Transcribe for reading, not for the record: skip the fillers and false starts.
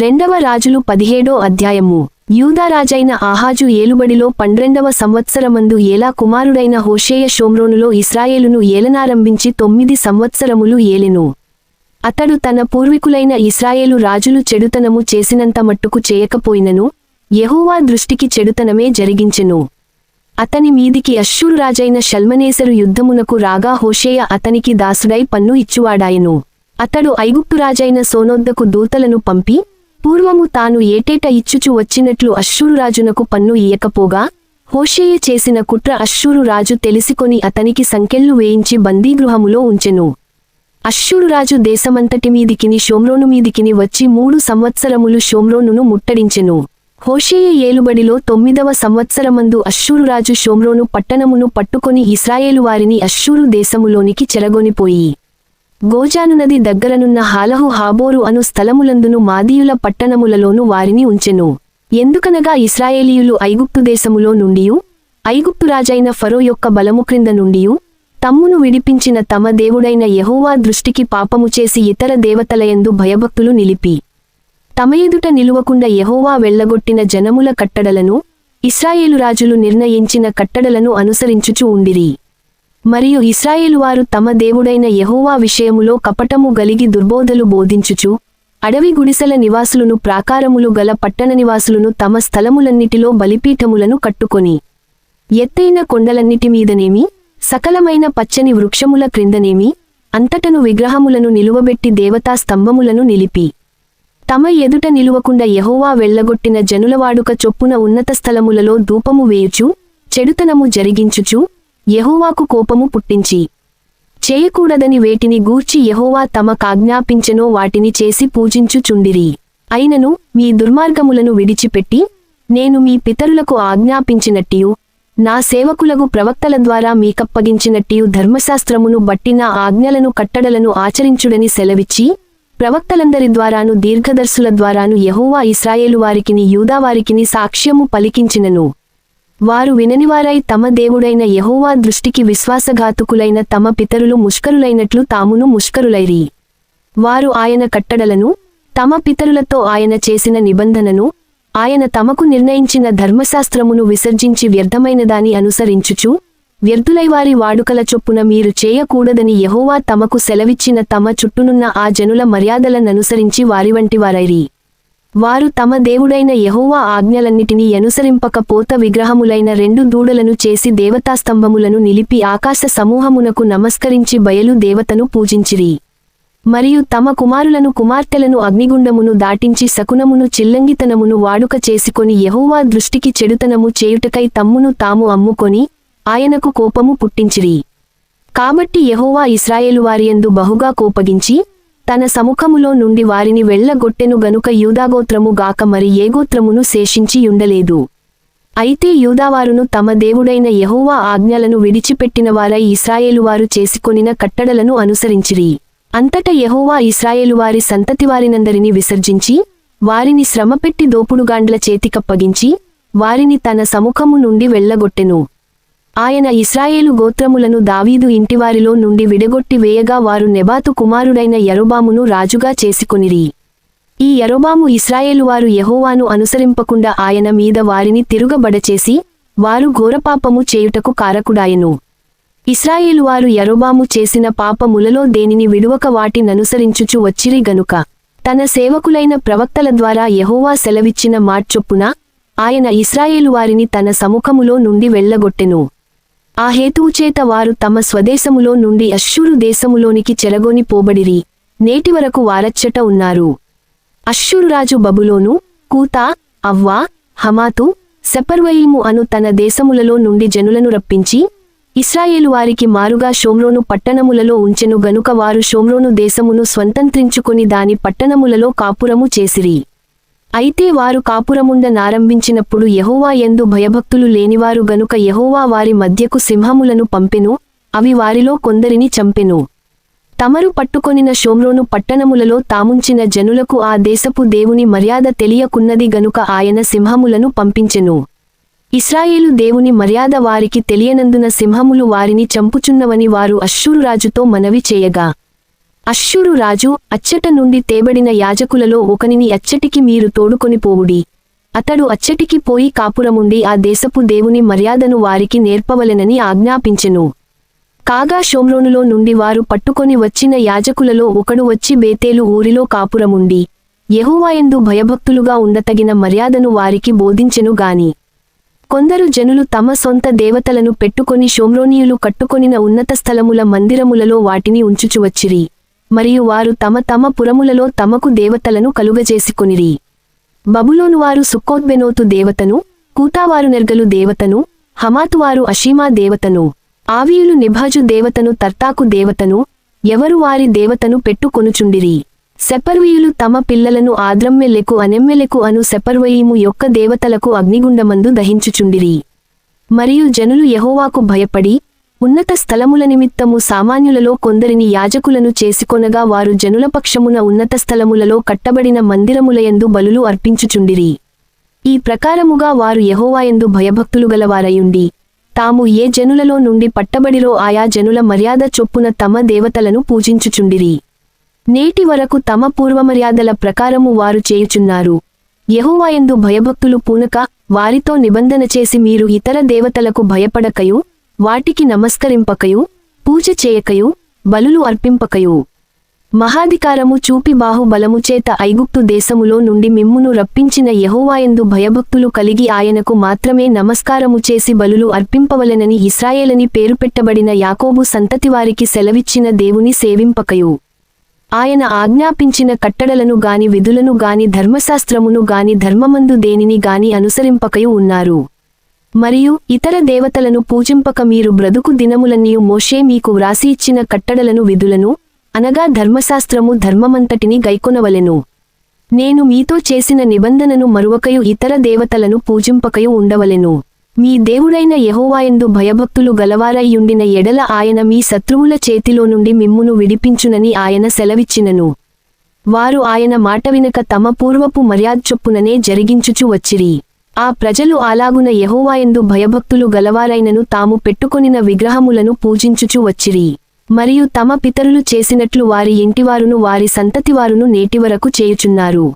రెండవ రాజులు 17వ అధ్యాయము. యూదారాజైన ఆహాజు ఏలుబడిలో 12వ సంవత్సరమందు ఏలా కుమారుడైన హోషేయ షోమ్రోనులో ఇశ్రాయేలును ఏలనారంభించి 9 సంవత్సరములు ఏలెను. అతడు తన పూర్వీకులైన ఇశ్రాయేలు రాజులు చెడుతనము చేసినంత మట్టుకు చేయకపోయినను యెహోవా దృష్టికి చెడుతనమే జరిగించెను. అతని మీదికి అష్షూరు రాజైన షల్మనేసరు యుద్ధమునకు రాగా హోషేయ అతనికి దాసుడై పన్ను ఇచ్చువాడాయెను. అతడు ఐగుప్తు రాజైన సోనొద్దకు దూతలను పంపి పూర్వము తాను ఏటేట ఇచ్చుచు వచ్చినట్లు అష్షూరు రాజునకు పన్ను ఇయ్యకపోగా హోషేయ చేసిన కుట్ర అష్షూరు రాజు తెలిసికొని అతనికి సంకెళ్ళు వేయించి బందీగృహములో ఉంచెను. అష్షూరు రాజు దేశమంతటి మీదికిని షోమ్రోను మీదికిని వచ్చి 3 సంవత్సరములు షోమ్రోనును ముట్టడించెను. హోషేయ ఏలుబడిలో 9వ సంవత్సరమందు అష్షూరు రాజు షోమ్రోను పట్టణమును పట్టుకొని ఇశ్రాయేలు వారిని అష్షూరు దేశములోనికి చెరగొనిపోయి గోజాను నది దగ్గరనున్న హాలహు హాబోరు అను స్థలములందును మాదీయుల పట్టణములలోను వారిని ఉంచెను. ఎందుకనగా ఇశ్రాయేలీయులు ఐగుప్తు దేశములో నుండియు ఐగుప్తు రాజైన ఫరో యొక్క బలము క్రింద నుండియు తమ్మును విడిపించిన తమ దేవుడైన యెహోవా దృష్టికి పాపము చేసి ఇతర దేవతలయందు భయభక్తులు నిలిపి తమ ఎదుట నిలువకుండా యెహోవా వెళ్లగొట్టిన జనముల కట్టడలను ఇశ్రాయేలు రాజులు నిర్ణయించిన కట్టడలను అనుసరించుచు ఉండిరి. మరియు ఇశ్రాయేలువారు తమ దేవుడైన యెహోవా విషయములో కపటము గలిగి దుర్బోధలు బోధించుచు అడవి గుడిసెల నివాసులను ప్రాకారములు గల పట్టణ నివాసులను తమ స్థలములన్నిటిలో బలిపీఠములను కట్టుకొని ఎత్తైన కొండలన్నిటి మీదనేమి సకలమైన పచ్చని వృక్షముల క్రిందనేమి అంతటను విగ్రహములను నిలువబెట్టి దేవతా స్తంభములను నిలిపి తమ ఎదుట నిలువకుండా యెహోవా వెళ్లగొట్టిన జనులవాడుక చొప్పున ఉన్నత స్థలములలో ధూపము వేయుచు చెడుతనము జరిగించుచు యెహోవాకు కోపము పుట్టించి చేయకూడదని వేటిని గూర్చి యెహోవా తమకాజ్ఞాపించెనో వాటిని చేసి పూజించుచుండిరి. అయినను మీ దుర్మార్గములను విడిచిపెట్టి నేను మీ పితరులకు ఆజ్ఞాపించినట్టియు నా సేవకులగు ప్రవక్తల ద్వారా మీకప్పగించినట్టియు ధర్మశాస్త్రమును బట్టి నా ఆజ్ఞలను కట్టడలను ఆచరించుడని సెలవిచ్చి ప్రవక్తలందరి ద్వారాను దీర్ఘదర్శుల ద్వారాను యెహోవా ఇశ్రాయేలు వారికిని యూదావారికిని సాక్ష్యము పలికించినను వారు విననివారై తమ దేవుడైన యెహోవా దృష్టికి విశ్వాసఘాతుకులైన తమ పితరులు ముష్కరులైనట్లు తామును ముష్కరులైరి. వారు ఆయన కట్టడలను తమ పితరులతో ఆయన చేసిన నిబంధనను ఆయన తమకు నిర్ణయించిన ధర్మశాస్త్రమును విసర్జించి వ్యర్థమైనదాని అనుసరించుచు వ్యర్థులైవారి వాడుకల చొప్పున మీరు చేయకూడదని యెహోవా తమకు సెలవిచ్చిన తమ చుట్టూనున్న ఆ జనుల మర్యాదలననుసరించి వారివంటివారైరి. వారు తమ దేవుడైన యెహోవా ఆజ్ఞలన్నిటినీ అనుసరింపకపోత విగ్రహములైన 2 దూడలను చేసి దేవతాస్తంభములను నిలిపి ఆకాశ సమూహమునకు నమస్కరించి బయలు దేవతను పూజించిరి. మరియు తమ కుమారులను కుమార్తెలను అగ్నిగుండమును దాటించి శకునమును చిల్లంగితనమును వాడుక చేసుకొని యెహోవా దృష్టికి చెడుతనము చేయుటకై తమ్మును తాము అమ్ముకొని ఆయనకు కోపము పుట్టించిరి. కాబట్టి యెహోవా ఇశ్రాయేలు వారియందు బహుగా కోపగించి తన సముఖములో నుండి వారిని వెళ్లగొట్టెను గనుక యూదాగోత్రము గాక మరి ఏ గోత్రమును శేషించి యుండలేదు. అయితే యూదావారును తమ దేవుడైన యెహోవా ఆజ్ఞలను విడిచిపెట్టినవారై ఇశ్రాయేలువారు చేసుకొనిన కట్టడలను అనుసరించిరి. అంతట యెహోవా ఇశ్రాయేలువారి సంతతివారినందరినీ విసర్జించి వారిని శ్రమపెట్టి దోపుడుగాండ్ల చేతికప్పగించి వారిని తన సముఖము నుండి వెళ్లగొట్టెను. ఆయన ఇశ్రాయేలు గోత్రములను దావీదు ఇంటివారిలో నుండి విడగొట్టి వేయగా వారు నెబాతు కుమారుడైన యరొబామును రాజుగా చేసుకొనిరి. ఈ యరొబాము ఇశ్రాయేలువారు యెహోవాను అనుసరింపకుండా ఆయన మీద వారిని తిరుగబడచేసి వారు ఘోరపాపము చేయుటకు కారకుడాయెను. ఇశ్రాయేలువారు యరొబాము చేసిన పాపములలో దేనిని విడువక వాటిననుసరించుచు వచ్చిరి గనుక తన సేవకులైన ప్రవక్తల ద్వారా యెహోవా సెలవిచ్చిన మాట్చొప్పున ఆయన ఇశ్రాయేలువారిని తన సముఖములో నుండి వెళ్లగొట్టెను. ఆ హేతువుచేత వారు తమ స్వదేశములో నుండి అష్షూరు దేశములోనికి చెరగొని పోబడిరి. నేటివరకు వారచ్చట ఉన్నారు. అష్షూరు రాజు బబులోను, కూతా, అవ్వా, హమాతు, సెపర్వయీము అను తన దేశములలో నుండి జనులను రప్పించి ఇశ్రాయేలు వారికి మారుగా షోమ్రోను పట్టణములలో ఉంచెను గనుక వారు షోమ్రోను దేశమును స్వంతంత్రించుకొని దాని పట్టణములలో కాపురము చేసిరి. అయితే వారు కాపురముండ నారంభించినప్పుడు యెహోవా యందు భయభక్తులు లేనివారు గనుక యెహోవా వారి మధ్యకు సింహములను పంపెను, అవి వారిలో కొందరిని చంపెను. తమరు పట్టుకొనిన షోమ్రోను పట్టణములలో తాముంచిన జనులకు ఆ దేశపు దేవుని మర్యాద తెలియకున్నది గనుక ఆయన సింహములను పంపించెను. ఇశ్రాయేలు దేవుని మర్యాద వారికి తెలియనందున సింహములు వారిని చంపుచున్నవని వారు అష్షూరు రాజుతో మనవి చేయగా అష్షూరు రాజు, అచ్చట నుండి తేబడిన యాజకులలో ఒకనిని అచ్చటికి మీరు తోడుకొని పోవుడి. అతడు అచ్చటికి పోయి కాపురముండి ఆ దేశపు దేవుని మర్యాదను వారికి నేర్పవలెనని ఆజ్ఞాపించెను. కాగా షోమ్రోనులో నుండి వారు పట్టుకొని వచ్చిన యాజకులలో ఒకడు వచ్చి బేతేలు ఊరిలో కాపురముండి యెహోవాయందు భయభక్తులుగా ఉండతగిన మర్యాదను వారికి బోధించెను గాని కొందరు జనులు తమ సొంత దేవతలను పెట్టుకొని షోమ్రోనీయులు కట్టుకొనిన ఉన్నత స్థలముల మందిరములలో వాటిని ఉంచుచువచ్చిరి. మరియు వారు తమ తమ పురములలో తమకు దేవతలను కలుగజేసికొనిరి. బబులోనువారు సుక్కోత్బెనోతు దేవతను, కూతావారు నెర్గలు దేవతను, హమాతువారు అషీమా దేవతను, ఆవీయులు నిభాజు దేవతను, తర్తాకు దేవతను, ఎవరు వారి దేవతను పెట్టుకొనుచుండిరి. సెపర్వీయులు తమ పిల్లలను ఆద్రమ్మెలెకు అనెమ్మెలెకు అను సెపర్వయీము యొక్క దేవతలకు అగ్నిగుండమందు దహించుచుండిరి. మరియు జనులు యెహోవాకు భయపడి ఉన్నత స్థలముల నిమిత్తము సామాన్యులలో కొందరిని యాజకులను చేసుకొనగా వారు జనుల పక్షమున ఉన్నత స్థలములలో కట్టబడిన మందిరములయందు బలులు అర్పించుచుండిరి. ఈ ప్రకారముగా వారు యెహోవాయందు భయభక్తులుగలవారయుండి తాము ఏ జనులలో నుండి పట్టబడిరో ఆయా జనుల మర్యాద చొప్పున తమ దేవతలను పూజించుచుండిరి. నేటి వరకు తమ పూర్వమర్యాదల ప్రకారము వారు చేయుచున్నారు. యెహోవాయందు భయభక్తులు పూనక వారితో నిబంధన చేసి మీరు ఇతర దేవతలకు భయపడకయు వాటికి నమస్కరింపకయు పూజ చేయకయు బలులు అర్పింపకయు మహాధికారము చూపి బాహుబలము చేత ఐగుప్తు దేశములో నుండి మిమ్మును రప్పించిన యెహోవాయందు భయభక్తులు కలిగి ఆయనకు మాత్రమే నమస్కారము చేసి బలులు అర్పింపవలెనని ఇశ్రాయేలని పేరు పెట్టబడిన యాకోబు సంతతివారికి సెలవిచ్చిన దేవుని సేవింపకయు ఆయన ఆజ్ఞాపించిన కట్టడలను గాని విధులను గాని ధర్మశాస్త్రమును గాని ధర్మమందు దేనిని గాని అనుసరింపకయు ఉన్నారు. మరియు ఇతర దేవతలను పూజింపక మీరు బ్రతుకు దినములన్నీయు మోషే మీకు వ్రాసి ఇచ్చిన కట్టడలను విధులను అనగా ధర్మశాస్త్రము ధర్మమంతటిని గైకొనవలెను. నేను మీతో చేసిన నిబంధనను మరువకయు ఇతర దేవతలను పూజింపకయు ఉండవలెను. మీ దేవుడైన యెహోవాయందు భయభక్తులు గలవారయ్యుండిన ఎడల ఆయన మీ శత్రువుల చేతిలో నుండి మిమ్మును విడిపించునని ఆయన సెలవిచ్చినను. వారు ఆయన మాట వినక తమ పూర్వపు మర్యాదచొప్పుననే జరిగించుచు వచ్చిరి. ఆ ప్రజలు అలాగున యెహోవాయందు భయభక్తులు గలవారైనను తాము పెట్టుకొనిన విగ్రహములను పూజించుచు వచ్చిరి. మరియు తమ పితరులు చేసినట్లు వారి ఇంటివారును వారి సంతతివారును నేటివరకు చేయుచున్నారు.